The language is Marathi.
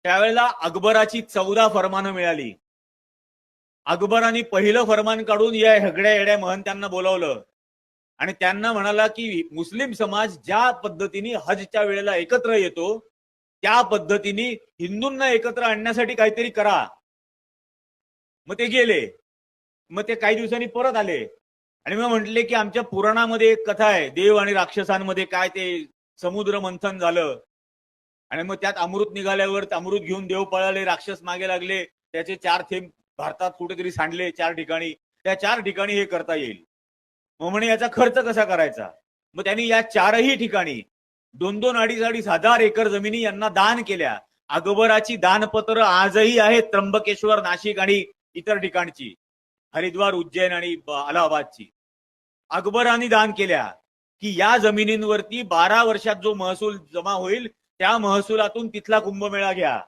त्यावेळेला अकबराची 14 फरमानं मिळाली. अकबराने पहिलं फरमान काढून या हेगड्या येड्या महंत्यांना बोलावलं आणि त्यांना म्हणाला की मुस्लिम समाज ज्या पद्धतीने हजच्या वेळेला एकत्र येतो त्या पद्धतीने हिंदूंना एकत्र आणण्यासाठी काहीतरी करा. मग ते गेले. मग ते काही दिवसांनी परत आले आणि मग म्हटले की आमच्या पुराणामध्ये एक कथा आहे, देव आणि राक्षसांमध्ये काय ते समुद्र मंथन झालं आणि मग त्यात अमृत निघाल्यावर अमृत घेऊन देव पळाले, राक्षस मागे लागले, त्याचे 4 थेंब भारतात कुठेतरी सांडले 4 ठिकाणी. त्या 4 ठिकाणी हे करता येईल. मग म्हणे याचा खर्च कसा करायचा. मग त्यांनी या 4ही ठिकाणी 2-2, 2.5 हजार एकर जमिनी यांना दान केल्या. अकबराची दानपत्र आजही आहेत त्र्यंबकेश्वर, नाशिक आणि इतर ठिकाणची, हरिद्वार, उज्जैन आणि अलाहाबादची. अकबराने दान केल्या की या जमिनींवरती 12 वर्षात जो महसूल जमा होईल त्या महसुलातून तिथला कुंभमेळा घ्या.